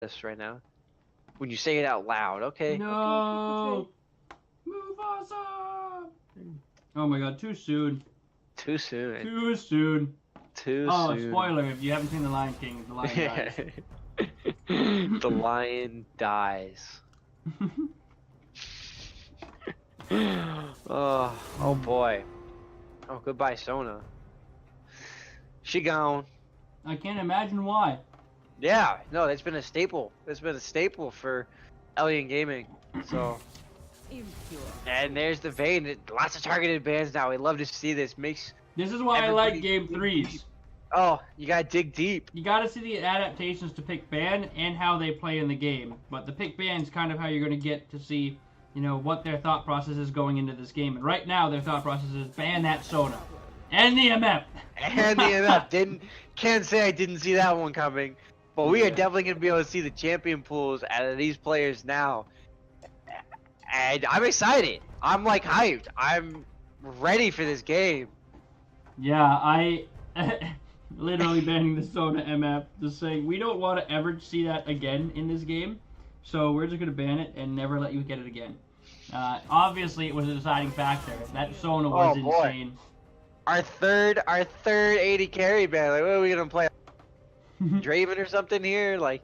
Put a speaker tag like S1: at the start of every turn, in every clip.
S1: this right now. When you say it out loud, okay?
S2: No! Mufasa! Oh my god, too soon.
S1: Too soon.
S2: Too soon.
S1: Too
S2: Oh,
S1: soon.
S2: spoiler, if you haven't seen The Lion King, the lion dies.
S1: The lion dies. Oh boy. Oh, goodbye, Sona. She gone.
S2: I can't imagine why.
S1: Yeah, no, that's been a staple. That's been a staple for Elyon Gaming. So, and there's the vein. Lots of targeted bans now. We love to see this. Makes
S2: This is why I like Game 3s.
S1: Oh, you gotta dig deep.
S2: You gotta see the adaptations to pick ban and how they play in the game. But the pick ban is kind of how you're gonna get to see, you know, what their thought process is going into this game. And right now, their thought process is ban that Sona. And the MF.
S1: And the MF. Can't say I didn't see that one coming. But we are definitely gonna be able to see the champion pools out of these players now. And I'm excited. I'm like hyped. I'm ready for this game.
S2: Yeah, I literally banning the Sona MF, just saying we don't want to ever see that again in this game, so we're just gonna ban it and never let you get it again. Obviously, it was a deciding factor. That Sona was insane.
S1: Our third 80 carry ban. Like, what are we gonna play? Draven or something here? Like,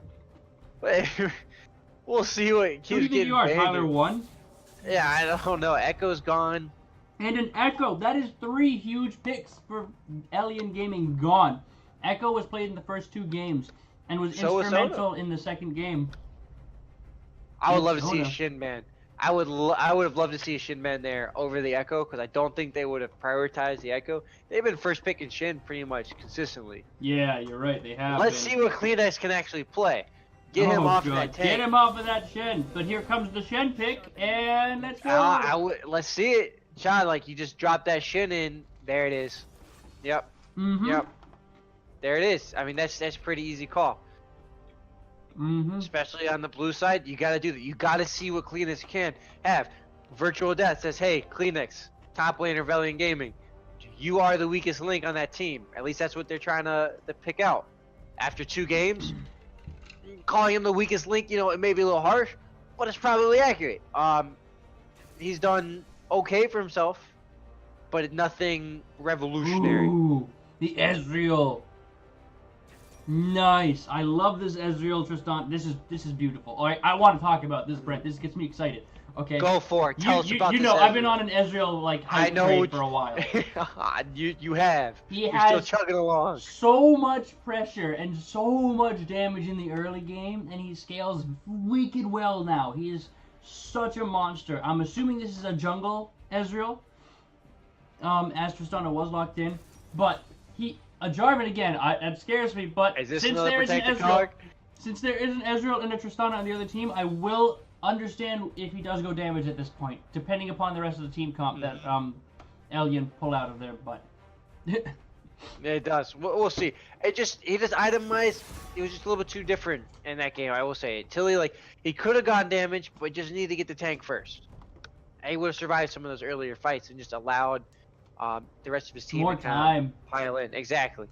S1: we'll see what keeps
S2: Who do you think you are, Tyler 1?
S1: Yeah, I don't know. Echo's gone.
S2: And an Echo. That is 3 huge picks for Elyon Gaming gone. Echo was played in the first 2 games and was instrumental in the second game.
S1: I would love to see a Shin Man. I would have loved to see a Shin Man there over the Echo because I don't think they would have prioritized the Echo. They've been first picking Shin pretty much consistently.
S2: Yeah, you're right. They have.
S1: Let's see what Kleenex can actually play. Get him off of that tank.
S2: Get him off of that Shen. But here comes the Shen pick, and let's go.
S1: Let's see it. Sean, like, you just drop that Shin in. There it is. Yep. Yep. There it is. I mean, that's pretty easy call. Especially on the blue side, you gotta do that. You gotta see what Kleenex can have. Virtual Death says, "Hey, Kleenex, top laner of Elyon Gaming, you are the weakest link on that team." At least that's what they're trying to pick out. After 2 games, calling him the weakest link, you know, it may be a little harsh, but it's probably accurate. He's done okay for himself, but nothing revolutionary.
S2: Ooh, the Ezreal. Nice. I love this Ezreal Tristan. This is beautiful. All right, I want to talk about this, Brent. This gets me excited. Okay.
S1: Go for it. Tell us about this.
S2: You know, I've been on an Ezreal like hype train for a while.
S1: you have.
S2: You're
S1: still chugging along.
S2: So much pressure and so much damage in the early game, and he scales wicked well now. He is such a monster. I'm assuming this is a jungle Ezreal, as Tristana was locked in, but a Jarvan again. That scares me. But since there is an Ezreal and a Tristana on the other team, I will understand if he does go damage at this point, depending upon the rest of the team comp that Elyon pull out of their butt.
S1: It does. We'll see. He just itemized. It was just a little bit too different in that game. I will say it. Tilly, like, he could have gotten damage, but just needed to get the tank first. And he would have survived some of those earlier fights and just allowed the rest of his team
S2: more
S1: to kind of pile in. Exactly.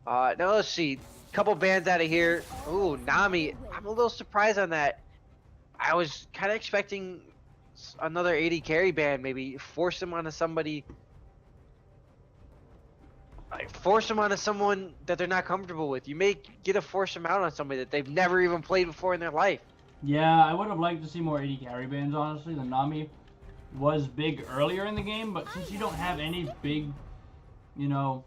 S1: Now let's see. Couple bans out of here. Ooh, Nami. I'm a little surprised on that. I was kind of expecting another 80 carry ban. Maybe force him onto somebody. Force them onto someone that they're not comfortable with. You may get to force them out on somebody that they've never even played before in their life.
S2: Yeah, I would have liked to see more 80 carry bans, honestly. The Nami was big earlier in the game, but since you don't have any big, you know...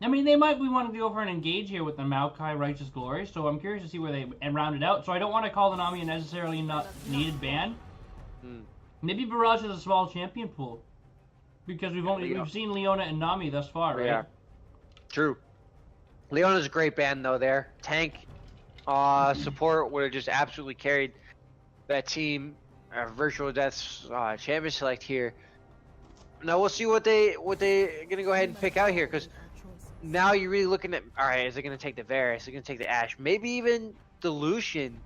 S2: I mean, they might be wanting to go for an engage here with the Maokai Righteous Glory, so I'm curious to see where they round it out. So I don't want to call the Nami a necessarily not needed ban. Maybe Barrage is a small champion pool. Because we've seen Leona and Nami thus far, right? Yeah.
S1: True. Leona's a great ban though there. Tank support would have just absolutely carried that team. Virtual Death's champion select here. Now we'll see what they're gonna go ahead and pick out here, because now you're really looking at, alright, is it gonna take the Varus, is it gonna take the Ashe, maybe even the Lucian,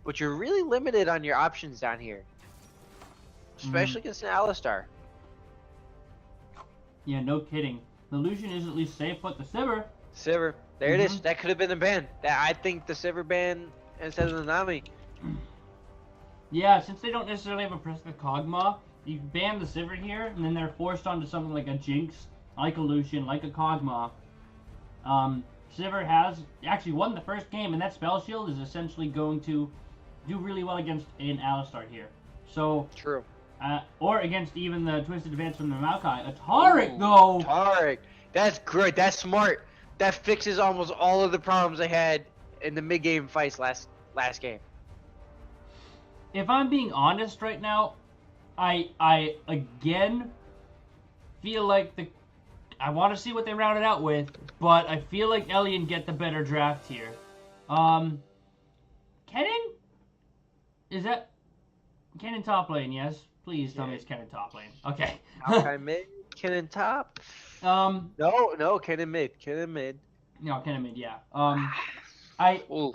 S1: but you're really limited on your options down here. Especially against an Alistar.
S2: Yeah, no kidding. The Lucian is at least safe, but the Sivir.
S1: There it is. That could have been the ban. I think the Sivir ban instead of the Nami.
S2: Yeah, since they don't necessarily have a Press the Kog'Maw, you ban the Sivir here, and then they're forced onto something like a Jinx, like a Lucian, like a Kog'Maw. Sivir has actually won the first game, and that Spell Shield is essentially going to do really well against an Alistar here. So
S1: True.
S2: Or against even the Twisted Advance from the Maokai. A Taric, though!
S1: Taric. That's good. That's smart. That fixes almost all of the problems they had in the mid-game fights last game.
S2: If I'm being honest right now, I again feel like I want to see what they rounded out with, but I feel like Elyon get the better draft here. Kennen? Is that Kennen top lane? Yes. Please tell me it's Kennen top lane. Okay.
S1: Okay, mid. Kennen top. No, Kennen mid. Kennen mid.
S2: No, Kennen mid. Yeah.
S1: Ooh.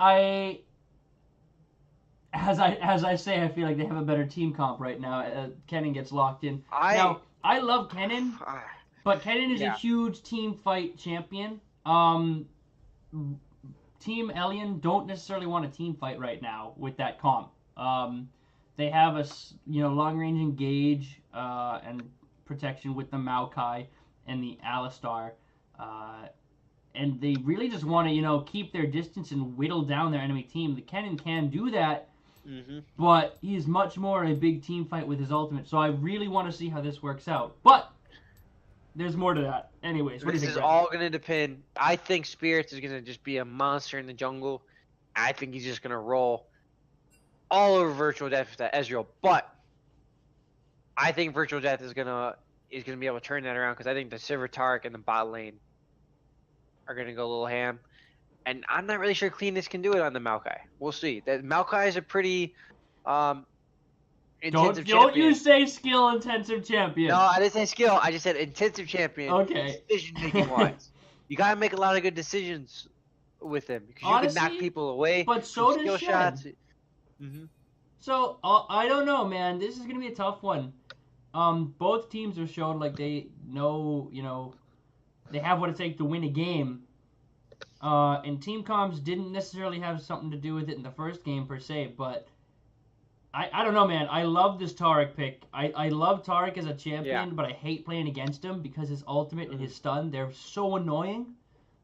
S2: As I say, I feel like they have a better team comp right now. Kennen gets locked in. Now, I love Kennen, but Kennen is a huge team fight champion. Team Elyon don't necessarily want a team fight right now with that comp. They have a long range engage and protection with the Maokai and the Alistar, and they really just want to keep their distance and whittle down their enemy team. The Kennen can do that.
S1: Mm-hmm.
S2: But he's much more in a big team fight with his ultimate, so I really want to see how this works out. But there's more to that. Anyways, what do you think?
S1: This is all going to depend. I think Spirits is going to just be a monster in the jungle. I think he's just going to roll all over Virtual Death with that Ezreal. But I think Virtual Death is going to be able to turn that around because I think the Sivir Taric and the bot lane are going to go a little ham. And I'm not really sure Cleanness can do it on the Maokai. We'll see. That Maokai is a pretty intensive champion.
S2: Don't you say skill-intensive champion.
S1: No, I didn't say skill. I just said intensive champion.
S2: Okay.
S1: Decision-making wise. You got to make a lot of good decisions with him. Because
S2: honestly,
S1: you can knock people away.
S2: But so does
S1: skill
S2: Shen.
S1: shots. Mm-hmm.
S2: So, I don't know, man. This is going to be a tough one. Both teams have shown like they know, they have what it takes to win a game. And team comms didn't necessarily have something to do with it in the first game per se, but I don't know, man. I love this Taric pick. I love Taric as a champion, but I hate playing against him because his ultimate and his stun, they're so annoying.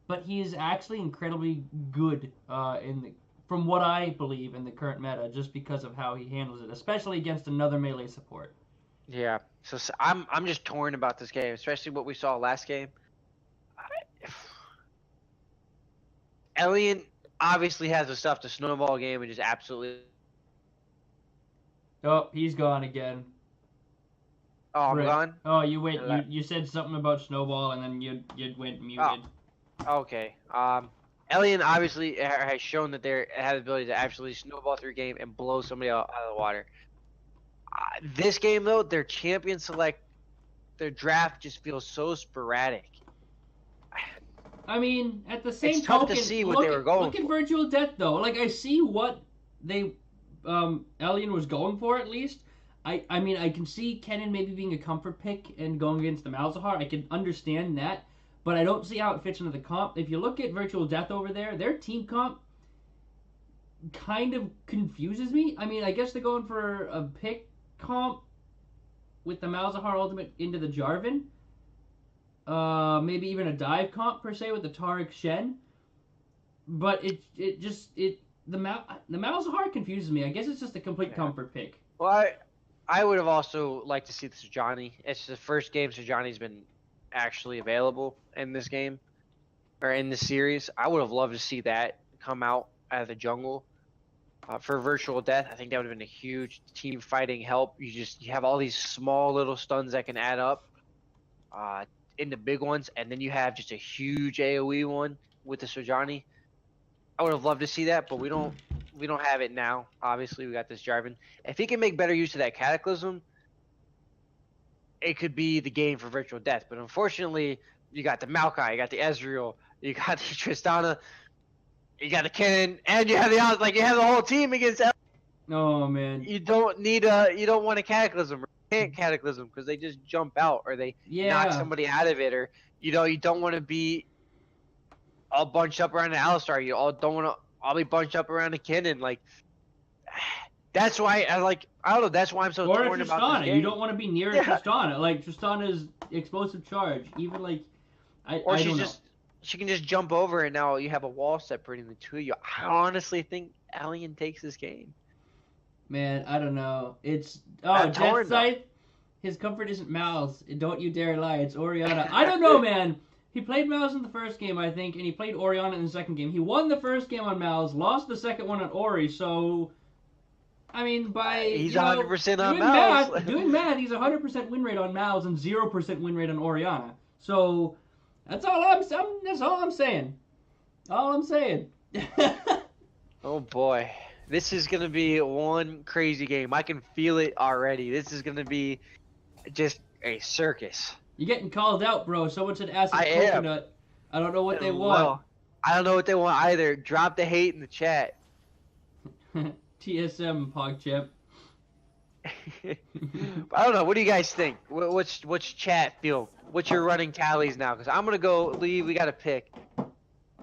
S2: But he is actually incredibly good from what I believe in the current meta, just because of how he handles it, especially against another melee support.
S1: Yeah, so I'm just torn about this game, especially what we saw last game. Elyon obviously has the stuff to snowball a game and just absolutely.
S2: Oh, he's gone again.
S1: Oh, I'm gone?
S2: Oh, you went. You said something about snowball and then you went muted.
S1: Oh, okay. Elyon obviously has shown that they have the ability to actually snowball through a game and blow somebody out of the water. This game though, their champion select, their draft just feels so sporadic.
S2: I mean, at the same
S1: it's tough
S2: token,
S1: to see what they were going
S2: look at Virtual Death though. Like I see what they Elyon was going for at least. I mean I can see Kennen maybe being a comfort pick and going against the Malzahar. I can understand that, but I don't see how it fits into the comp. If you look at Virtual Death over there, their team comp kind of confuses me. I mean, I guess they're going for a pick comp with the Malzahar ultimate into the Jarvan. Maybe even a dive comp per se with the Taric Shen, but the Malzahar confuses me. I guess it's just a complete comfort pick.
S1: Well, I would have also liked to see the Sejuani. It's the first game Sejuani's been actually available in this game or in this series. I would have loved to see that come out of the jungle for Virtual Death. I think that would have been a huge team fighting help. You have all these small little stuns that can add up into big ones, and then you have just a huge AoE one with the Sejuani. I would have loved to see that, but we don't have it now. Obviously, we got this Jarvan. If he can make better use of that Cataclysm, it could be the game for Virtual Death. But unfortunately, you got the Maokai, you got the Ezreal, you got the Tristana, you got the Kennen, and you have the you have the whole team against.
S2: Oh man!
S1: You don't want a Cataclysm. Can't Cataclysm because they just jump out or they knock somebody out of it, or you don't want to be all bunched up around the Alistar. You all don't want to I'll be bunched up around a cannon. Like, that's why I don't know. That's why I'm so
S2: Or a
S1: torn about this
S2: Tristana.
S1: game.
S2: You don't want to be near a Tristana. Like, Tristana's explosive charge. Even, like, I don't know.
S1: She can just jump over, and now you have a wall separating the two of you. I honestly think Elyon takes this game.
S2: Man, I don't know. It's
S1: I'm torn,
S2: Death Scythe. His comfort isn't Mal's. Don't you dare lie. It's Orianna. I don't know, man. He played Mal's in the first game, I think, and he played Orianna in the second game. He won the first game on Mal's, lost the second one on Ori. So, I mean,
S1: he's 100% on Mal's.
S2: Doing math, he's 100% win rate on Mal's and 0% win rate on Orianna. So, that's all I'm saying. All I'm saying.
S1: Oh boy. This is going to be one crazy game. I can feel it already. This is going to be just a circus.
S2: You're getting called out, bro. Someone said acid
S1: I
S2: coconut. I don't know what they want.
S1: Well, I don't know what they want either. Drop the hate in the chat.
S2: TSM, PogChamp.
S1: I don't know. What do you guys think? What's chat feel? What's your running tallies now? Because I'm going to go, Lee, we got to pick.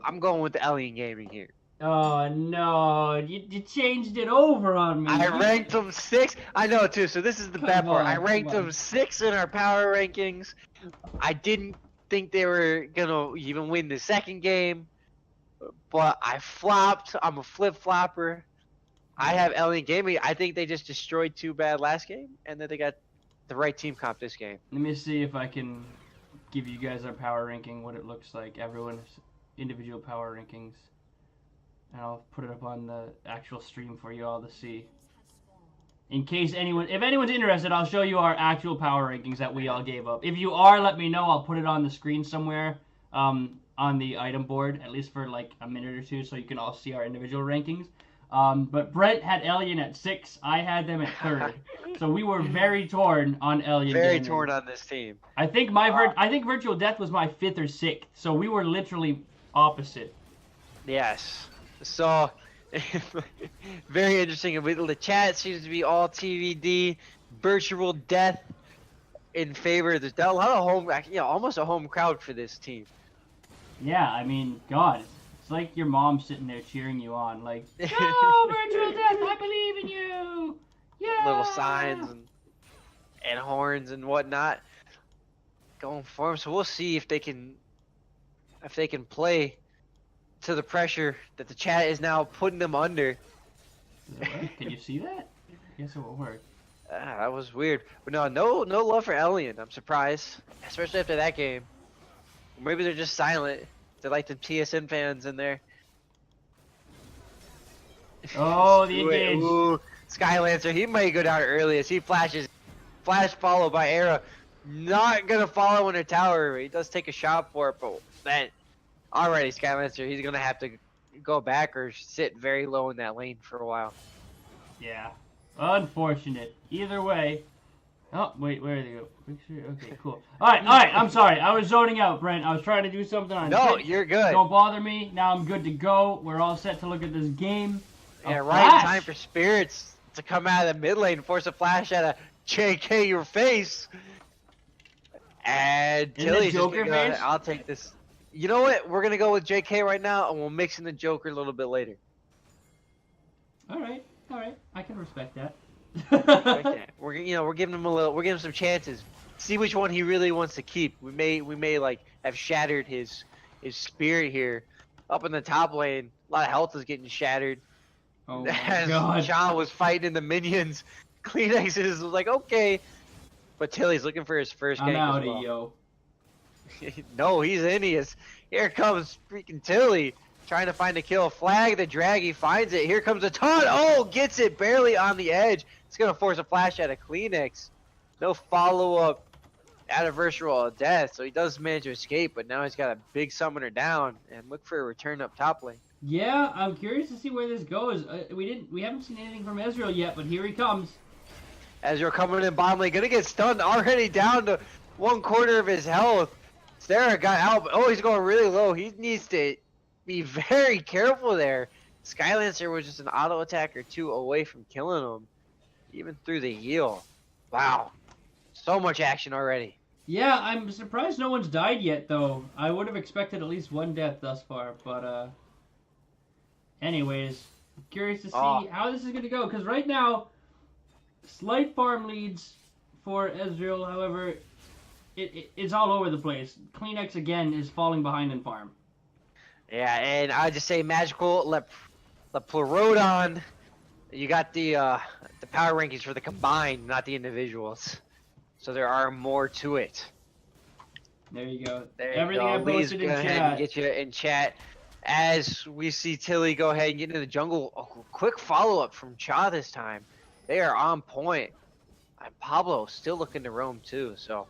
S1: I'm going with the Elyon Gaming here.
S2: Oh, no. You changed it over on me.
S1: I ranked them 6. I know, too. So this is the bad part. I ranked them 6 in our power rankings. I didn't think they were going to even win the second game. But I flopped. I'm a flip-flopper. I have Elyon Gaming. I think they just destroyed 2 bad last game. And then they got the right team comp this game.
S2: Let me see if I can give you guys our power ranking, what it looks like. Everyone's individual power rankings. And I'll put it up on the actual stream for you all to see. In case if anyone's interested, I'll show you our actual power rankings that we all gave up. If you are, let me know. I'll put it on the screen somewhere, on the item board, at least for like a minute or two, so you can all see our individual rankings. But Brent had Elyon at 6. I had them at 3rd. So we were very torn on Elyon.
S1: Very torn on this team.
S2: I think I think Virtual Death was my 5th or 6th. So we were literally opposite.
S1: Yes. So, very interesting. The chat seems to be all TVD, Virtual Death in favor. There's a lot of home, almost a home crowd for this team.
S2: Yeah, I mean, God, it's like your mom sitting there cheering you on, like, "Go, Virtual Death, I believe in you!" Yeah.
S1: Little signs and horns and whatnot going for them. So we'll see if they can play to the pressure that the chat is now putting them under.
S2: Can you see that? I guess it will work.
S1: That was weird. But no love for Elyon. I'm surprised, especially after that game. Maybe they're just silent. They're like the TSN fans in there.
S2: Oh, the engage.
S1: Ooh, Skylancer, he might go down early as he flashes. Flash followed by Era. Not gonna follow in her tower. He does take a shot for it, but then already Skylancer, he's gonna have to go back or sit very low in that lane for a while.
S2: Yeah, unfortunate. Either way. Oh wait, where did they go? Okay, cool. All right. I'm sorry. I was zoning out, Brent. I was trying to do something on.
S1: No,
S2: Twitch.
S1: You're good.
S2: Don't bother me. Now I'm good to go. We're all set to look at this game.
S1: Yeah, right. Time for Spirits to come out of the mid lane, force a flash at a JK your face. And Tilly's just gonna go, I'll take this. You know what? We're gonna go with JK right now, and we'll mix in the Joker a little bit later.
S2: All right. I can respect that.
S1: We're giving him we're giving him some chances. See which one he really wants to keep. We may like have shattered his spirit here. Up in the top lane, a lot of health is getting shattered.
S2: Oh
S1: my
S2: God!
S1: Sean was fighting the minions. Kleenex is like okay, but Tilly's looking for his first gank.
S2: I'm
S1: as well.
S2: yo.
S1: No, he's Ineos. Here comes freaking Tilly. Trying to find a kill. Flag the drag. He finds it. Here comes a taunt. Oh, gets it barely on the edge. It's going to force a flash out of Kleenex. No follow-up out of Virtual Death. So he does manage to escape, but now he's got a big summoner down and look for a return up top lane.
S2: Yeah, I'm curious to see where this goes. We haven't seen anything from Ezreal yet, but here he comes.
S1: Ezreal coming in bottom lane. Going to get stunned. Already down to 1/4 of his health. Sarah got out. Oh, he's going really low. He needs to be very careful there. Skylancer was just an auto attack or 2 away from killing him, even through the heal. Wow, so much action already.
S2: Yeah, I'm surprised no one's died yet, though. I would have expected at least one death thus far, but Anyways, I'm curious to see
S1: Oh.
S2: how this is going to go. Because right now, slight farm leads for Ezreal. However, it's all over the place. Kleenex, again, is falling behind in farm.
S1: Yeah, and I just say magical Lepleurodon. You got the power rankings for the combined, not the individuals. So there are more to it.
S2: There you go.
S1: There
S2: Everything
S1: you
S2: I
S1: go. Lee's
S2: posted in
S1: go ahead and
S2: chat.
S1: get you in chat. As we see Tilly go ahead and get into the jungle. A quick follow-up from Cha this time. They are on point. And Pablo still looking to roam too. So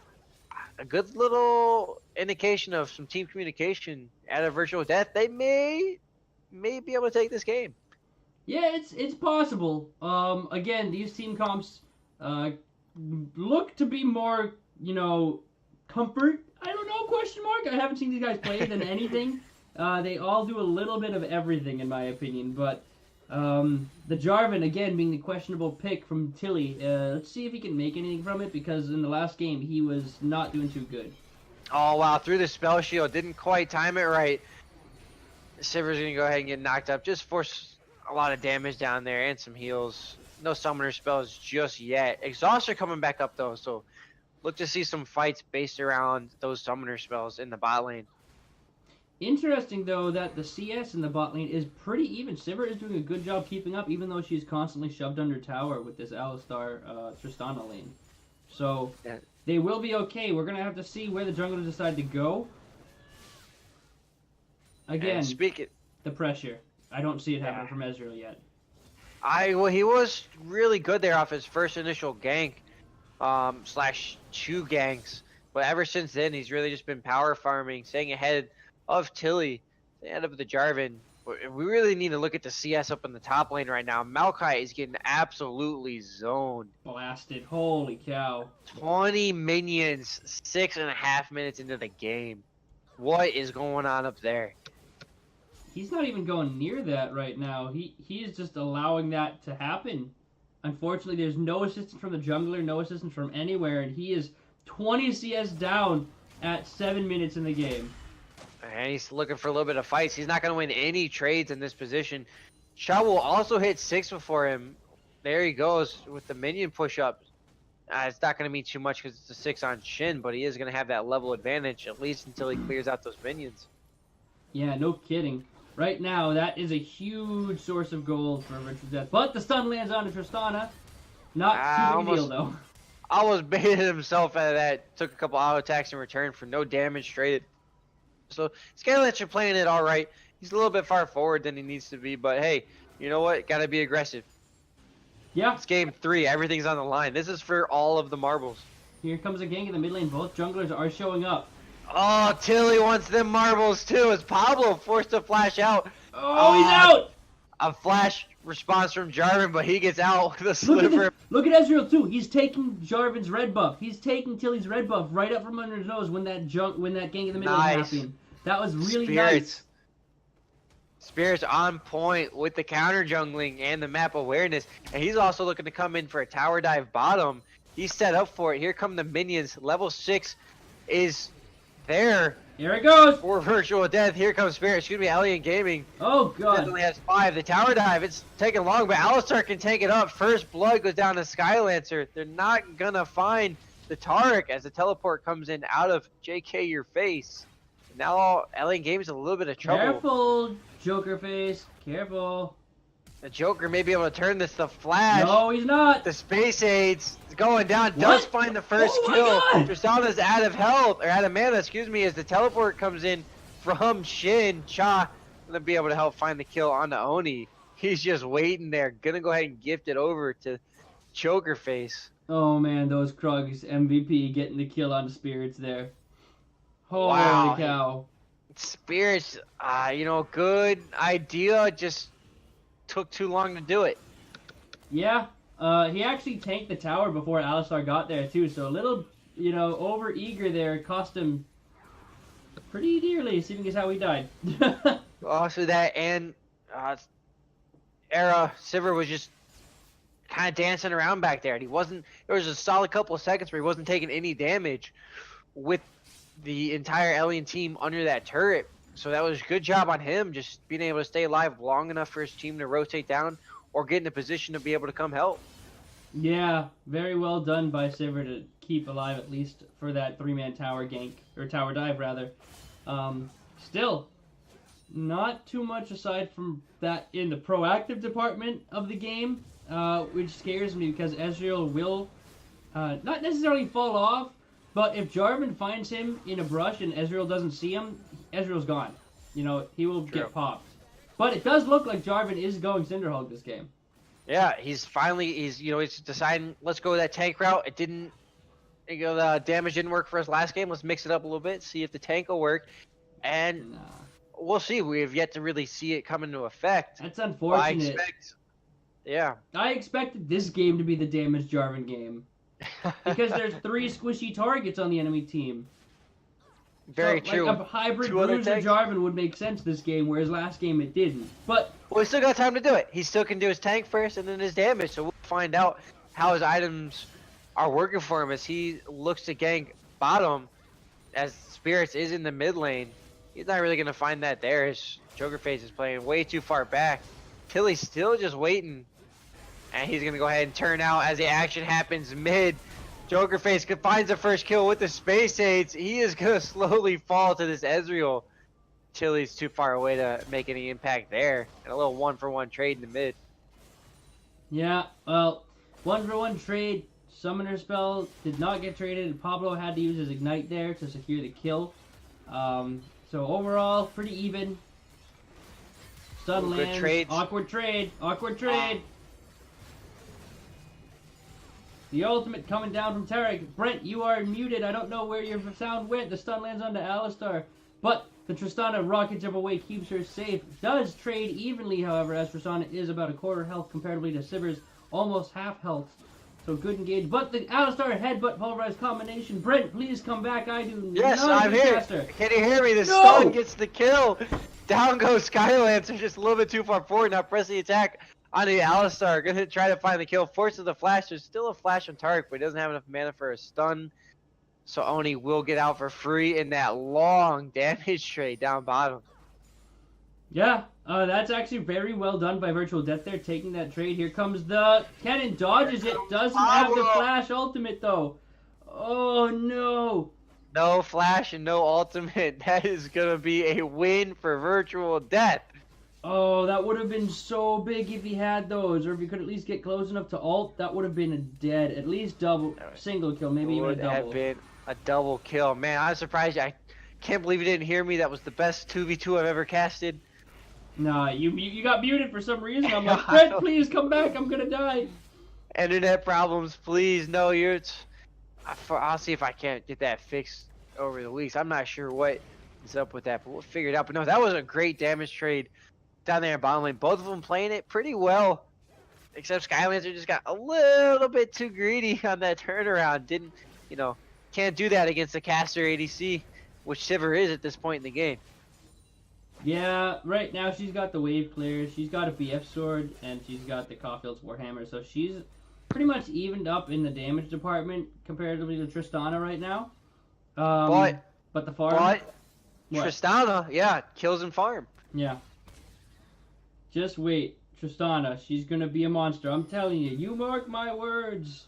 S1: a good little indication of some team communication at a virtual death. They may be able to take this game.
S2: Yeah, it's possible. Again, these team comps look to be more, comfort. I don't know, question mark. I haven't seen these guys play than anything. They all do a little bit of everything, in my opinion. But the Jarvan, again, being the questionable pick from Tilly, let's see if he can make anything from it, because in the last game, he was not doing too good.
S1: Oh, wow. Through the spell shield. Didn't quite time it right. Siver's going to go ahead and get knocked up. Just force a lot of damage down there and some heals. No summoner spells just yet. Exhaustor coming back up, though, so look to see some fights based around those summoner spells in the bot lane.
S2: Interesting, though, that the CS in the bot lane is pretty even. Sivir is doing a good job keeping up, even though she's constantly shoved under tower with this Alistar Tristana lane. So
S1: Yeah.
S2: they will be okay. We're going to have to see where the junglers decide to go. Again,
S1: And speaking,
S2: the pressure. I don't see it happening from Ezreal yet.
S1: well, he was really good there off his first initial gank, slash 2 ganks. But ever since then, he's really just been power farming, staying ahead of Tilly, ahead of the Jarvan. We really need to look at the CS up in the top lane right now. Maokai is getting absolutely zoned.
S2: Blasted. Holy cow.
S1: 20 minions, 6.5 minutes into the game. What is going on up there?
S2: He's not even going near that right now. He is just allowing that to happen. Unfortunately, there's no assistance from the jungler, no assistance from anywhere, and he is 20 CS down at 7 minutes in the game.
S1: And he's looking for a little bit of fights. He's not going to win any trades in this position. Shaw will also hit 6 before him. There he goes with the minion push-up. It's not going to mean too much because it's a 6 on Shin, but he is going to have that level advantage, at least until he clears out those minions.
S2: Yeah, no kidding. Right now, that is a huge source of gold for Virtual Death. But the stun lands on Tristana. Not too big a deal, though.
S1: Almost baited himself out of that. Took a couple auto attacks in return for no damage traded. So Skylancer playing it all right. He's a little bit far forward than he needs to be, but hey, you know what? Got to be aggressive.
S2: Yeah.
S1: It's game 3. Everything's on the line. This is for all of the marbles.
S2: Here comes a gank in the mid lane. Both junglers are showing up.
S1: Oh, Tilly wants them marbles too. Is Pablo forced to flash out?
S2: Oh, he's out!
S1: A flash response from Jarvan, but he gets out with a sliver.
S2: Look at Ezreal too. He's taking Jarvan's red buff. He's taking Tilly's red buff right up from under his nose when that gank in the middle was happening. That was really nice.
S1: Spirit's on point with the counter jungling and the map awareness, and he's also looking to come in for a tower dive bottom. He's set up for it. Here come the minions. Level 6 is there.
S2: Here it goes.
S1: For Virtual Death. Here comes Spirit. Excuse me, Elyon Gaming.
S2: Oh, God.
S1: Definitely has 5. The tower dive, it's taking long, but Alistar can take it up. First blood goes down to Skylancer. They're not going to find the Taric as the teleport comes in out of JK your face. Now Elyon Gaming's in a little bit of trouble.
S2: Careful, Joker face. Careful.
S1: The Joker may be able to turn this to Flash.
S2: No, he's not.
S1: The Space Aids going down. Does find the first kill. Tristana's out of health, or out of mana, excuse me, as the teleport comes in from Shin. Cha gonna be able to help find the kill on the Oni. He's just waiting there. Gonna go ahead and gift it over to Joker face.
S2: Oh man, those Krugs MVP getting the kill on the Spirits there. Holy
S1: Wow.
S2: cow.
S1: Spirits, good idea. Just took too long to do it.
S2: Yeah, he actually tanked the tower before Alistar got there too, so a little, over eager there cost him pretty dearly, seeing as how he died.
S1: Also that, and Sivir was just kind of dancing around back there, and there was a solid couple of seconds where he wasn't taking any damage with the entire Elyon team under that turret. So that was a good job on him, just being able to stay alive long enough for his team to rotate down or get in a position to be able to come help.
S2: Yeah, very well done by Sivir to keep alive at least for that 3-man tower gank, or tower dive rather. Still, not too much aside from that in the proactive department of the game, which scares me because Ezreal will not necessarily fall off, but if Jarvan finds him in a brush and Ezreal doesn't see him, Ezreal's gone. You know, he will
S1: True.
S2: get popped. But it does look like Jarvan is going Cinderhulk this game.
S1: Yeah, he's deciding, let's go that tank route. It didn't, the damage didn't work for us last game. Let's mix it up a little bit, see if the tank will work. And we'll see. We have yet to really see it come into effect.
S2: That's unfortunate.
S1: I
S2: expected this game to be the damage Jarvan game. Because there's 3 squishy targets on the enemy team.
S1: Very true.
S2: Like a hybrid Bruiser Jarvan would make sense this game, whereas last game it didn't. But
S1: we still got time to do it. He still can do his tank first and then his damage, so we'll find out how his items are working for him as he looks to gank bottom as Spirits is in the mid lane. He's not really going to find that there. His Jokerface is playing way too far back. Tilly's still just waiting. And he's going to go ahead and turn out as the action happens mid. Jokerface finds the first kill with the Space Aids. He is going to slowly fall to this Ezreal. Tilly's too far away to make any impact there. And a little 1-for-1 trade in the mid.
S2: Yeah, well, 1-for-1 trade. Summoner spell did not get traded. Pablo had to use his Ignite there to secure the kill. So overall, pretty even. Stun lands.
S1: Trades.
S2: Awkward trade. Awkward trade. The ultimate coming down from Tarek. Brent, you are muted. I don't know where your sound went. The stun lands onto Alistar. But the Tristana rocket jump away keeps her safe. Does trade evenly, however, as Tristana is about a quarter health comparatively to Sivir's almost half health. So good engage. But the Alistar headbutt pulverized combination. Brent, please come back. I do
S1: Yes,
S2: not
S1: I'm here.
S2: faster.
S1: Can you hear me? The stun gets the kill. Down goes Skylancer, just a little bit too far forward. Now press the attack on the Alistar. Gonna try to find the kill. Forces the flash. There's still a flash on Tarek, but he doesn't have enough mana for a stun. So Oni will get out for free in that long damage trade down bottom.
S2: Yeah, that's actually very well done by Virtual Death there, taking that trade. Here comes the cannon, dodges it, doesn't have the flash ultimate though. Oh no.
S1: No flash and no ultimate. That is gonna be a win for Virtual Death.
S2: Oh, that would have been so big if he had those, or if he could at least get close enough to ult. That would have been a dead, at least double, single kill, maybe even a double.
S1: Would have been a double kill. Man, I'm surprised. I can't believe you didn't hear me. That was the best 2v2 I've ever casted.
S2: Nah, you got muted for some reason. I'm like, Brett, please come back. I'm gonna die.
S1: Internet problems, please. No, I'll see if I can't get that fixed over the weeks. I'm not sure what is up with that, but we'll figure it out. But no, that was a great damage trade down there in bottom lane. Both of them playing it pretty well, except Skylancer just got a little bit too greedy on that turnaround. Can't do that against the caster ADC, which Sivir is at this point in the game.
S2: Yeah, right now she's got the wave clear, she's got a BF sword, and she's got the Caulfield's Warhammer, so she's pretty much evened up in the damage department comparatively to Tristana right now. But the farm...
S1: But Tristana, yeah, kills and farm.
S2: Yeah. Just wait, Tristana, she's gonna be a monster. I'm telling you, you mark my words.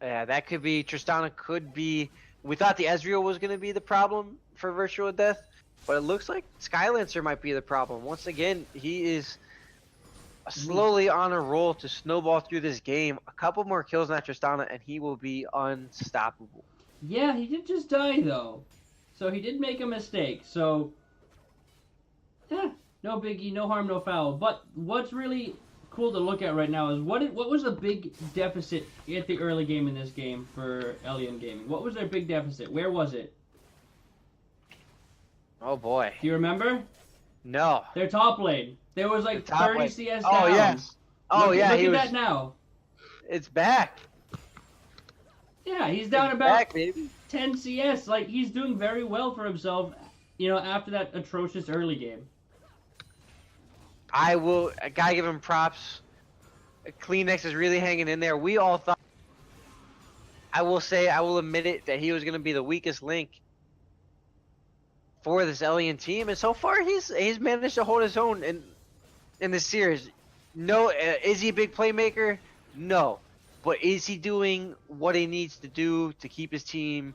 S1: Yeah, that could be, Tristana could be, we thought the Ezreal was gonna be the problem for Virtual Death, but it looks like Skylancer might be the problem. Once again, he is slowly on a roll to snowball through this game. A couple more kills on Tristana, and he will be unstoppable.
S2: Yeah, he did just die, though. So he did make a mistake. So, yeah, no biggie, no harm, no foul. But what's really cool to look at right now is what was the big deficit at the early game in this game for Elyon Gaming? What was their big deficit? Where was it?
S1: Oh boy.
S2: Do you remember?
S1: No.
S2: Their top lane. There was like 30
S1: lane.
S2: CS
S1: down.
S2: down.
S1: Yes. Oh yeah.
S2: Look at that now.
S1: It's back.
S2: Yeah, he's down about
S1: back, baby.
S2: 10 CS. Like, he's doing very well for himself, after that atrocious early game.
S1: I gotta give him props. Kleenex is really hanging in there. We all thought, I will admit it, that he was gonna be the weakest link for this Elyon team, and so far he's managed to hold his own in the series. No, is he a big playmaker? No, but is he doing what he needs to do to keep his team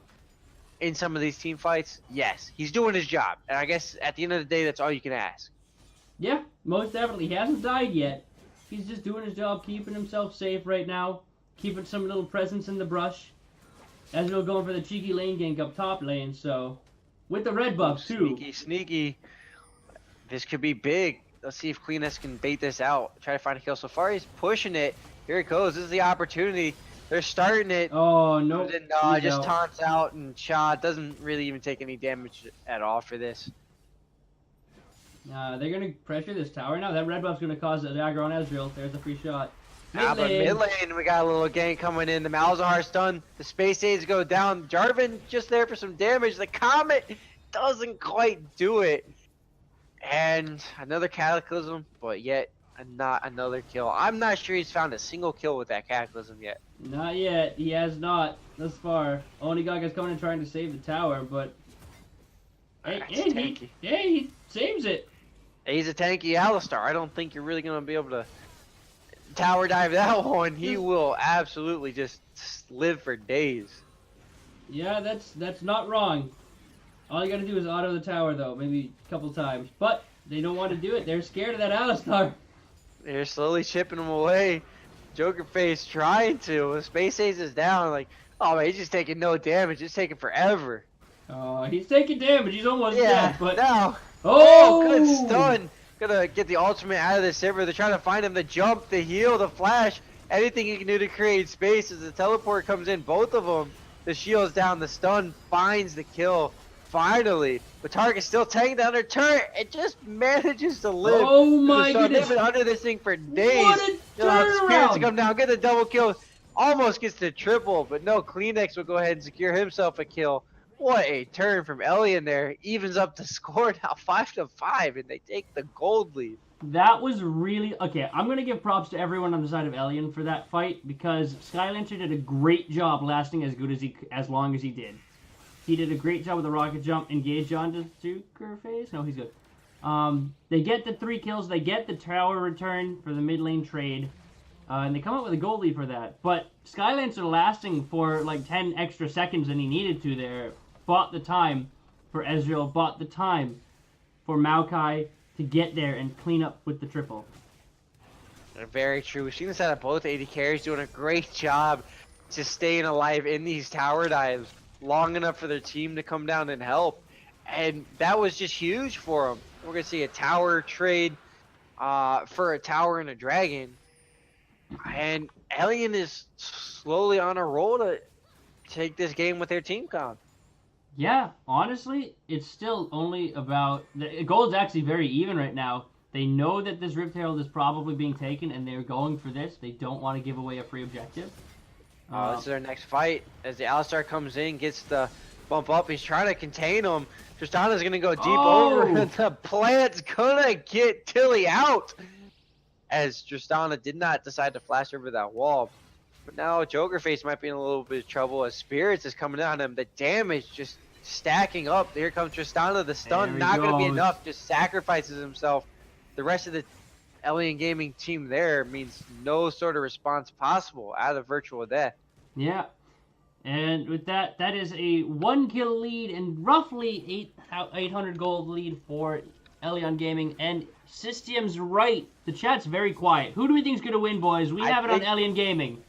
S1: in some of these team fights? Yes, he's doing his job, and I guess at the end of the day, that's all you can ask.
S2: Yeah, most definitely. He hasn't died yet. He's just doing his job, keeping himself safe right now, keeping some little presence in the brush. Ezreal going for the cheeky lane gank up top lane, so with the red buff too.
S1: Sneaky. This could be big. Let's see if CleanS can bait this out. Try to find a kill. So far, he's pushing it. Here it goes. This is the opportunity. They're starting it.
S2: Oh, no.
S1: Nope. Just taunts out, and Shaw doesn't really even take any damage at all for this.
S2: They're going to pressure this tower now. That red buff's going to cause a dagger on Ezreal. There's a free shot.
S1: But mid lane, we got a little gank coming in. The Malzahar's done. The space aids go down. Jarvan just there for some damage. The Comet doesn't quite do it. And another Cataclysm, but yet not another kill. I'm not sure he's found a single kill with that Cataclysm yet.
S2: Not yet. He has not thus far. Onigaga's coming and trying to save the tower, but he saves it.
S1: He's a tanky Alistar. I don't think you're really going to be able to tower dive that one. He will absolutely just live for days.
S2: Yeah, that's not wrong. All you gotta do is auto the tower, though, maybe a couple times. But they don't want to do it. They're scared of that Alistar.
S1: They're slowly chipping him away. Joker Face trying to. Space Ace is down. Like, oh man, he's just taking no damage. It's taking forever.
S2: Oh, he's taking damage. He's almost dead. But
S1: no.
S2: Oh,
S1: good stun. Gonna get the ultimate out of the Sivir. They're trying to find him. The jump, the heal, the flash. Anything you can do to create space as the teleport comes in. Both of them. The shield's down. The stun finds the kill. Finally, the target's still tanking down their turret. It just manages to live.
S2: Oh my goodness!
S1: They've been under this thing for days.
S2: What a turnaround!
S1: To come down, get the double kill. Almost gets the triple, but no. CleanX will go ahead and secure himself a kill. What a turn from Elyon there. Evens up the score now 5-5, and they take the gold lead.
S2: That was really okay. I'm gonna give props to everyone on the side of Elyon for that fight because Skylancer did a great job lasting as long as he did. He did a great job with the rocket jump. Engage onto Joker Face. No, he's good. They get the 3 kills. They get the tower return for the mid lane trade. And they come up with a gold lead for that. But Skylancer lasting for like 10 extra seconds than he needed to there. Bought the time for Ezreal. Bought the time for Maokai to get there and clean up with the triple.
S1: Very true. We've seen this out of both AD carries doing a great job just staying alive in these tower dives long enough for their team to come down and help, and that was just huge for them. We're gonna see a tower trade for a tower and a dragon, and Elyon is slowly on a roll to take this game with their team comp.
S2: Yeah, honestly, it's still only about the gold's actually very even right now. They know that this Rift Herald is probably being taken, and they're going for this. They don't want to give away a free objective.
S1: This is their next fight. As the Alistar comes in, gets the bump up. He's trying to contain him. Tristana's going to go deep over. And the plant's going to get Tilly out. As Tristana did not decide to flash over that wall. But now Joker Face might be in a little bit of trouble as Spirits is coming down on him. The damage just stacking up. Here comes Tristana. The stun not going to be enough. Just sacrifices himself. The rest of the Elyon Gaming team there means no sort of response possible out of virtual death.
S2: Yeah, and with that, that is a 1 kill lead and roughly 800 gold lead for Elyon Gaming. And System's right. The chat's very quiet. Who do we think is going to win, boys? We have it on Elyon Gaming.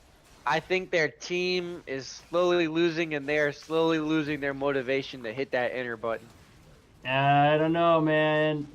S1: I think their team is slowly losing, and they are slowly losing their motivation to hit that enter button.
S2: I don't know, man.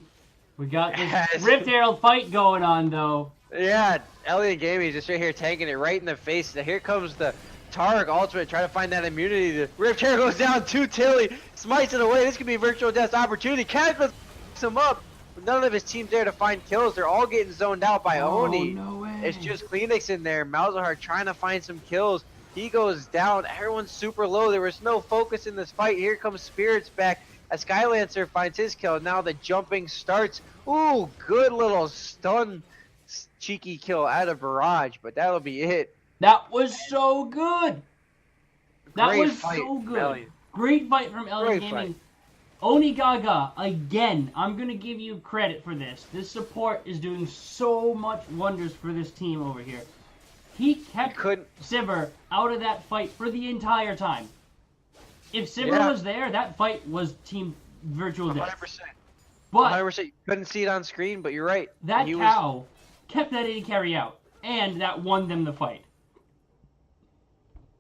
S2: We got this Rift Herald fight going on, though.
S1: Yeah, Elyon Gaming is just right here tanking it right in the face. Here comes the Targ ultimate trying to find that immunity. The Rift Herald goes down to Tilly, smites it away. This could be Virtual Death's opportunity. Cataclysm picks him up. But none of his team's there to find kills. They're all getting zoned out by Oni.
S2: No way.
S1: It's just CleanX in there. Malzahar trying to find some kills. He goes down. Everyone's super low. There was no focus in this fight. Here comes Spirits back as Skylancer finds his kill. Now the jumping starts. Ooh, good little stun cheeky kill out of Barrage, but that'll be it.
S2: That was so good. That
S1: Great
S2: was
S1: fight
S2: so
S1: from
S2: good.
S1: Elyon.
S2: Great fight from Elyon Gaming. Onigaga, again, I'm going to give you credit for this. This support is doing so much wonders for this team over here. He kept Sivir out of that fight for the entire time. If Sivir was there, that fight was Team Virtual Death.
S1: 100%.
S2: But
S1: 100%. You couldn't see it on screen, but you're right.
S2: That cow kept that AD carry out, and that won them the fight.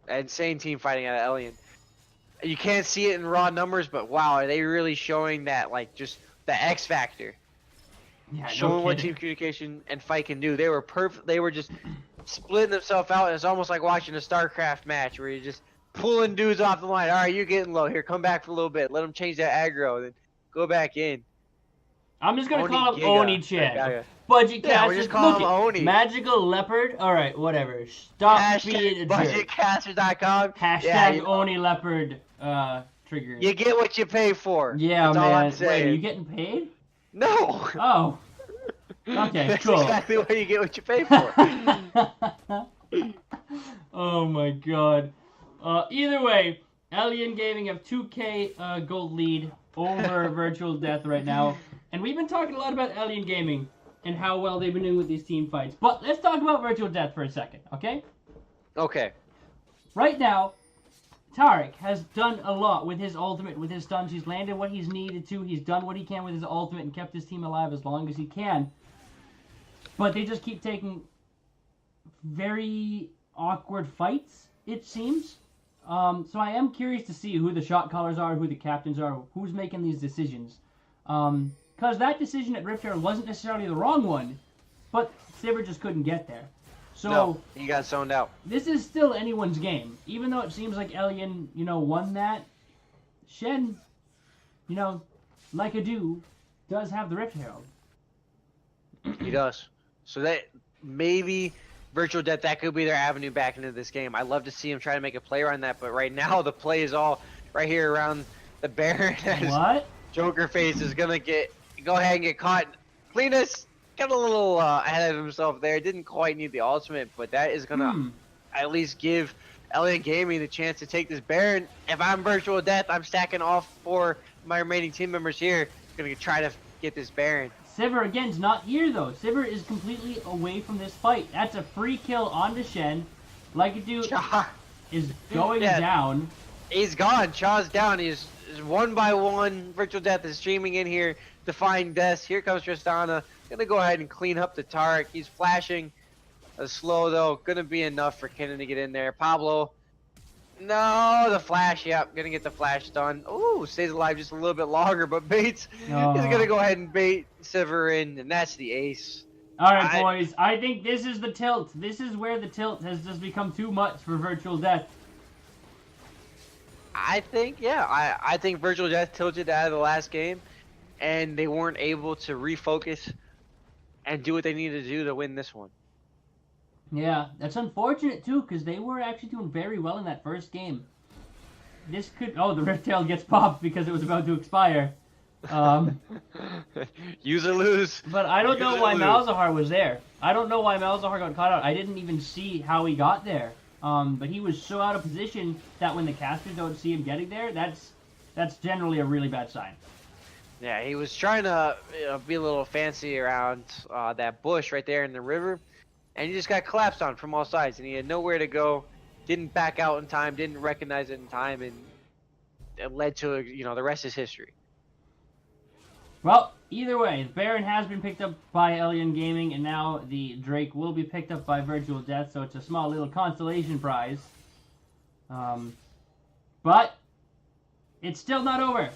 S1: Insane team fighting out of Elyon. You can't see it in raw numbers, but wow, are they really showing that, like, just the X factor?
S2: Yeah,
S1: showing what team communication and fight can do. They were perfect. They were just splitting themselves out. It's almost like watching a StarCraft match where you're just pulling dudes off the line. All right, you're getting low. Here, come back for a little bit. Let them change that aggro, then go back in.
S2: I'm just gonna call him Oni-chan. Budget
S1: yeah,
S2: casters.
S1: we're just calling him Oni.
S2: Magical leopard. All right, whatever. Stop being a jerk.
S1: Budgetcasters.com.
S2: Hashtag Oni leopard. Trigger.
S1: You get what you pay for.
S2: Yeah, man. Wait, are you getting paid?
S1: No.
S2: Oh. Okay,
S1: That's
S2: cool.
S1: exactly what you get what you pay for.
S2: Oh my god. Either way, Elyon Gaming have 2K gold lead over Virtual Death right now. And we've been talking a lot about Elyon Gaming and how well they've been doing with these team fights. But let's talk about Virtual Death for a second, okay?
S1: Okay.
S2: Right now, Tarek has done a lot with his ultimate, with his stuns. He's landed what he's needed to. He's done what he can with his ultimate and kept his team alive as long as he can. But they just keep taking very awkward fights, it seems. So I am curious to see who the shot callers are, who the captains are, who's making these decisions. Because that decision at Rift Herald wasn't necessarily the wrong one, but Sivir just couldn't get there. So
S1: no, he got zoned out.
S2: This is still anyone's game. Even though it seems like Elyon, won that, Shen, like a do, does have the Rift Herald.
S1: He does. So that maybe Virtual Death, that could be their avenue back into this game. I'd love to see him try to make a play around that, but right now the play is all right here around the Baron.
S2: What?
S1: Joker Face is gonna go ahead and get caught. Cleanus got a little ahead of himself there. Didn't quite need the ultimate, but that is gonna at least give Elyon Gaming the chance to take this Baron. If I'm Virtual Death, I'm stacking all 4 of my remaining team members here. Gonna try to get this Baron.
S2: Sivir again's not here though. Sivir is completely away from this fight. That's a free kill onto Shen. Like a dude is going down.
S1: He's gone. Chaw's down. He's 1 by 1. Virtual Death is streaming in here to find death. Here comes Tristana. Gonna go ahead and clean up the Tarek. He's flashing. Slow though. Gonna be enough for Kennen to get in there. Pablo. No, the flash. Yep, gonna get the flash done. Ooh, stays alive just a little bit longer, but Bates is gonna go ahead and bait Sivir in, and that's the ace.
S2: All right, boys. I think this is the tilt. This is where the tilt has just become too much for Virtual Death.
S1: I think, I think Virtual Death tilted out of the last game, and they weren't able to refocus and do what they needed to do to win this one.
S2: Yeah, that's unfortunate too, because they were actually doing very well in that first game. This could... Oh, the Rift Tail gets popped because it was about to expire.
S1: Use or lose.
S2: But I don't know why Malzahar was there. I don't know why Malzahar got caught out. I didn't even see how he got there. But he was so out of position that when the casters don't see him getting there, that's generally a really bad sign.
S1: Yeah, he was trying to be a little fancy around that bush right there in the river, and he just got collapsed on from all sides, and he had nowhere to go, didn't back out in time, didn't recognize it in time, and it led to, the rest is history.
S2: Well, either way, the Baron has been picked up by Elyon Gaming, and now the Drake will be picked up by Virtual Death, so it's a small little consolation prize. But it's still not over.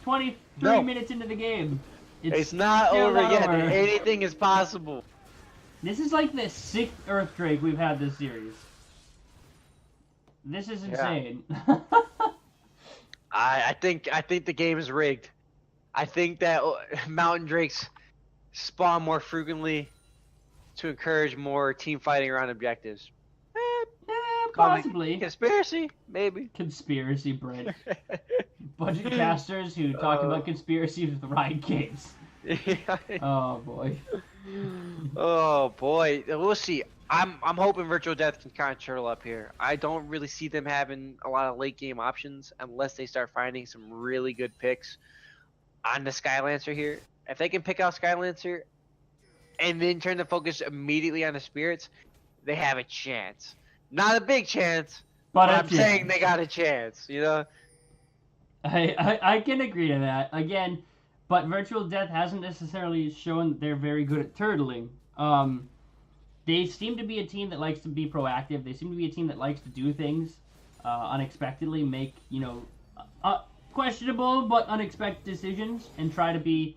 S2: 23 minutes into the game.
S1: It's not over yet. Anything is possible.
S2: This is like the 6th Earth Drake we've had this series. This is insane.
S1: Yeah. I think the game is rigged. I think that Mountain Drakes spawn more frequently to encourage more team fighting around objectives.
S2: Possibly.
S1: Conspiracy? Maybe.
S2: Conspiracy, Brent. Budget casters who talk about conspiracies with Ryan Kings. Oh, boy.
S1: Oh, boy. We'll see. I'm hoping Virtual Death can kind of turtle up here. I don't really see them having a lot of late game options unless they start finding some really good picks on the Skylancer here. If they can pick out Skylancer and then turn the focus immediately on the spirits, they have a chance. Not a big chance, but I'm saying they got a chance, you know?
S2: I can agree to that. Again, but Virtual Death hasn't necessarily shown that they're very good at turtling. They seem to be a team that likes to be proactive. They seem to be a team that likes to do things unexpectedly, make, questionable but unexpected decisions, and try to be,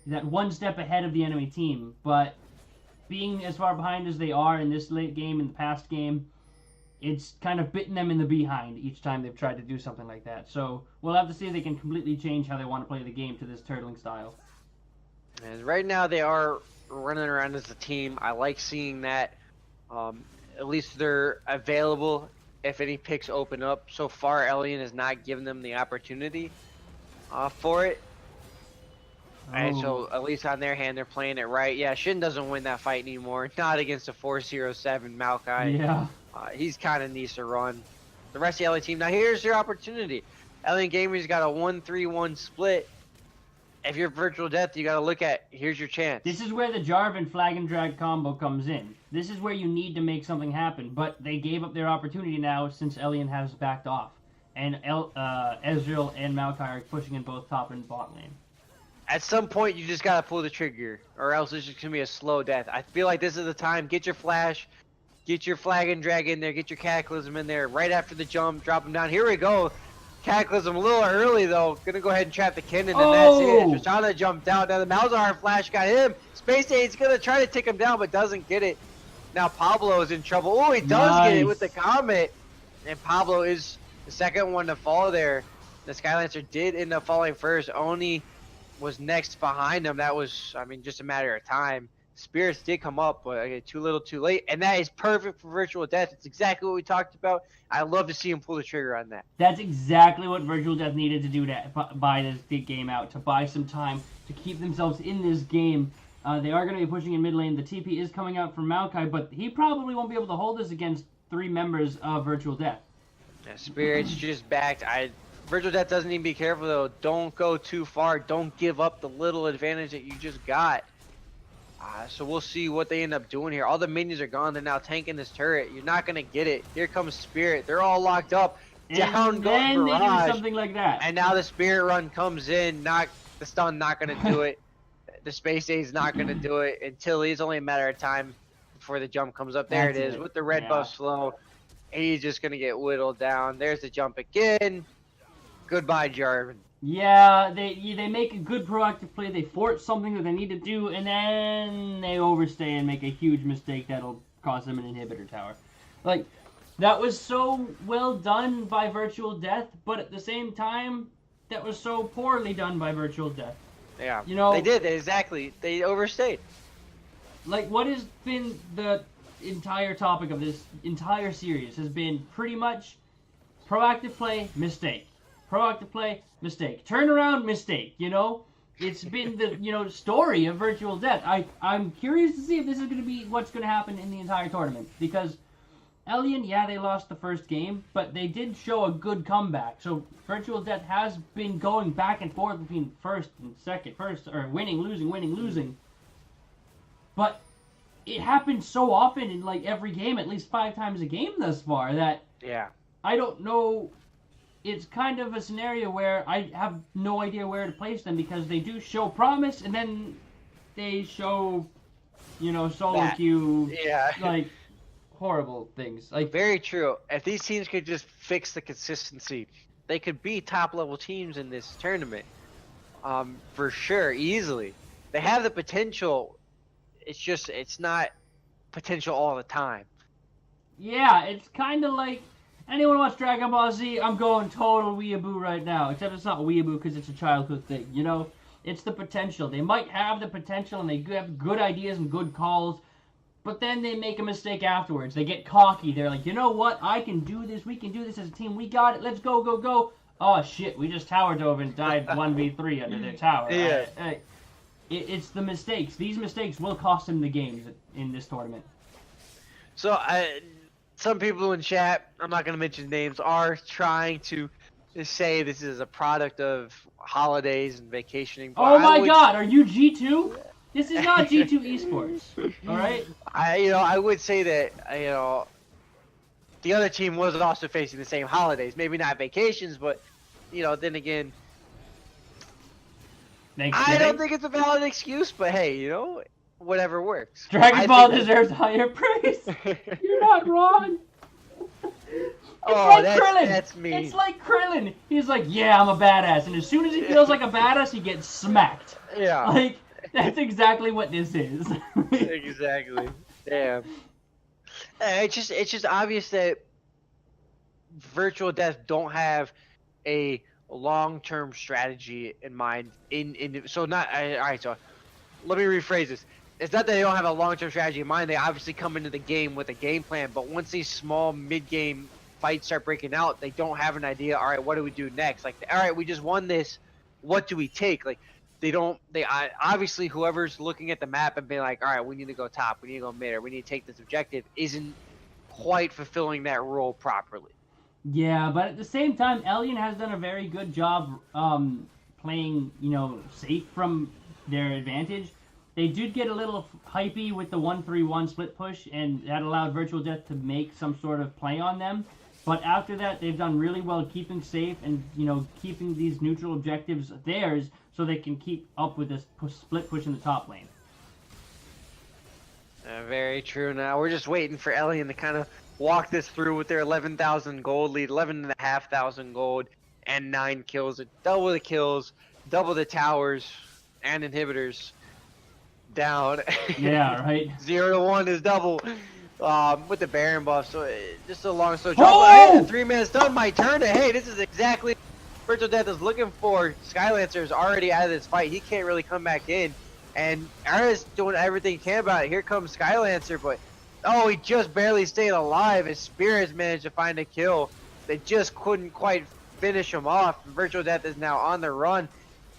S2: that one step ahead of the enemy team. But being as far behind as they are in this late game, in the past game, it's kind of bitten them in the behind each time they've tried to do something like that. So we'll have to see if they can completely change how they want to play the game to this turtling style.
S1: And right now they are running around as a team. I like seeing that. At least they're available if any picks open up. So far, Elyon has not given them the opportunity for it. And so at least on their hand, they're playing it right. Yeah, Shin doesn't win that fight anymore. Not against a 407 Maokai.
S2: Yeah.
S1: He's kind of needs to run. The rest of the LA team. Now here's your opportunity. Elyon Gaming's got a 1-3-1 split. If you're Virtual Death, you got to look at, here's your chance.
S2: This is where the Jarvan Flag and Drag combo comes in. This is where you need to make something happen. But they gave up their opportunity now since Elyon has backed off. And Ezreal and Maokai are pushing in both top and bot lane.
S1: At some point, you just got to pull the trigger, or else it's just going to be a slow death. I feel like this is the time. Get your flash, get your flag and drag in there, get your cataclysm in there. Right after the jump, drop him down. Here we go. Cataclysm a little early, though. Going to go ahead and trap the Kin, and then that's it. Tristana jumped out. Now the Malzahar flash got him. Space Ade's going to try to take him down, but doesn't get it. Now Pablo is in trouble. Oh, he does get it with the Comet. And Pablo is the second one to fall there. The Skylancer did end up falling first. Oni was next behind him. That was, just a matter of time. Spirits did come up, but again, too little too late. And that is perfect for Virtual Death. It's exactly what we talked about. I love to see him pull the trigger on that.
S2: That's exactly what Virtual Death needed to do to buy this big game out, to buy some time, to keep themselves in this game. They are going to be pushing in mid lane. The TP is coming out from Maokai, but he probably won't be able to hold this against 3 members of Virtual Death.
S1: Yeah, Spirits just backed. Virtual Death doesn't even be careful, though. Don't go too far. Don't give up the little advantage that you just got. So we'll see what they end up doing here. All the minions are gone. They're now tanking this turret. You're not going to get it. Here comes Spirit. They're all locked up. Down goes
S2: then
S1: Barrage.
S2: They do something like that.
S1: And now the Spirit run comes in. The stun not going to do it. The Space Ade's not going to do it until it's only a matter of time before the jump comes up. There it is with the red buff slow. He's just going to get whittled down. There's the jump again. Goodbye, Jarvan.
S2: Yeah, they make a good proactive play. They force something that they need to do, and then they overstay and make a huge mistake that'll cost them an inhibitor tower. Like, that was so well done by Virtual Death, but at the same time, that was so poorly done by Virtual Death.
S1: Yeah, they did. Exactly. They overstayed.
S2: Like, what has been the entire topic of this entire series has been pretty much proactive play, mistake. Proactive play, mistake. Turnaround, mistake. It's been the story of Virtual Death. I'm curious to see if this is going to be what's going to happen in the entire tournament, because Elyon, they lost the first game, but they did show a good comeback. So Virtual Death has been going back and forth between first and second, winning, losing. But it happens so often in like every game, at least 5 times a game thus far, that I don't know. It's kind of a scenario where I have no idea where to place them, because they do show promise, and then they show, solo queue, like, horrible things. Like,
S1: very true. If these teams could just fix the consistency, they could be top-level teams in this tournament. For sure, easily. They have the potential. It's not potential all the time.
S2: Yeah, it's kind of like, anyone watch Dragon Ball Z? I'm going total weeaboo right now. Except it's not weeaboo because it's a childhood thing, It's the potential. They might have the potential and they have good ideas and good calls, but then they make a mistake afterwards. They get cocky. They're like, you know what? I can do this. We can do this as a team. We got it. Let's go, go, go. Oh, shit. We just tower dove and died 1v3 under their tower.
S1: Yeah.
S2: It's the mistakes. These mistakes will cost them the games in this tournament.
S1: So, some people in chat, I'm not going to mention names, are trying to say this is a product of holidays and vacationing. But
S2: Oh my God, are you G2? This is not G2 esports. All right.
S1: I would say that the other team was also facing the same holidays. Maybe not vacations, but then again, I don't think it's a valid excuse. But hey, whatever works.
S2: Dragon Ball deserves higher praise. You're not wrong.
S1: That's me.
S2: It's like Krillin. He's like, yeah, I'm a badass, and as soon as he feels like a badass, he gets smacked.
S1: Yeah.
S2: Like, that's exactly what this is.
S1: Exactly. Damn. It's just obvious that Virtual Death don't have a long-term strategy in mind. So not all right. So let me rephrase this. It's not that they don't have a long-term strategy in mind. They obviously come into the game with a game plan, but once these small mid-game fights start breaking out, they don't have an idea. All right, what do we do next? Like, all right, we just won this. What do we take? Like, they obviously whoever's looking at the map and being like, all right, we need to go top, we need to go mid, or we need to take this objective, isn't quite fulfilling that role properly.
S2: Yeah, but at the same time, Elyon has done a very good job playing, safe from their advantage. They did get a little hypey with the 1-3-1 split push, and that allowed Virtual Death to make some sort of play on them. But after that, they've done really well keeping safe and, keeping these neutral objectives theirs so they can keep up with this split push in the top lane.
S1: Very true. Now we're just waiting for Elyon to kind of walk this through with their 11,000 gold lead, 11,500 gold, and 9 kills. Double the kills, double the towers and inhibitors down.
S2: Yeah, right.
S1: 0 to 1 is double. With the Baron buff, so just a long slow
S2: drop.
S1: Hey, the 3-man stun might turn it. Hey, this is exactly what Virtual Death is looking for. Skylancer is already out of this fight. He can't really come back in. And Ara's doing everything he can about it. Here comes Skylancer, but he just barely stayed alive. His Spirits managed to find a kill. They just couldn't quite finish him off. Virtual Death is now on the run.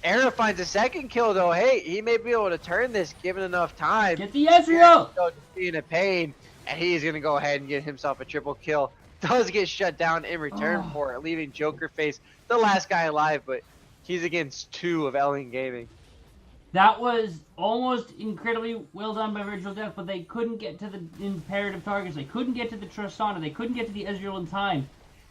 S1: Ara finds a second kill, though. Hey, he may be able to turn this given enough time.
S2: Get the Ezreal!
S1: Being a pain, and he's going to go ahead and get himself a triple kill. Does get shut down in return for it, leaving Joker Face the last guy alive, but he's against 2 of Elyon Gaming.
S2: That was almost incredibly well done by Virtual Death, but they couldn't get to the imperative targets. They couldn't get to the Tristana. They couldn't get to the Ezreal in time.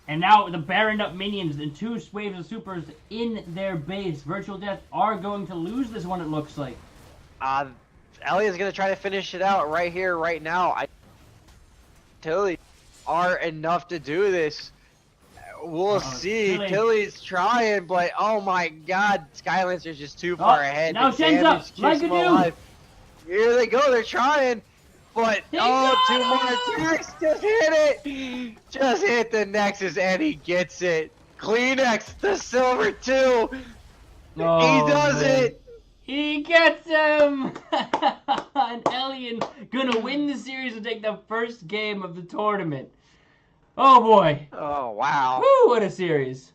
S2: And now the Baroned up minions and 2 waves of supers in their base. Virtual Death are going to lose this one, it looks like.
S1: Ellion's going to try to finish it out right here, right now. Tilly are enough to do this. We'll see. Tilly's trying, but oh my God, Skylancer's just too far ahead.
S2: Now Shen's up, like a dude.
S1: Here they go, they're trying, but 2 more attacks. Just hit it. Just hit the Nexus, and he gets it. Kleenex, the silver 2. He does it.
S2: He gets him! And Elyon gonna win the series and take the first game of the tournament. Oh boy.
S1: Oh wow.
S2: Woo, what a series.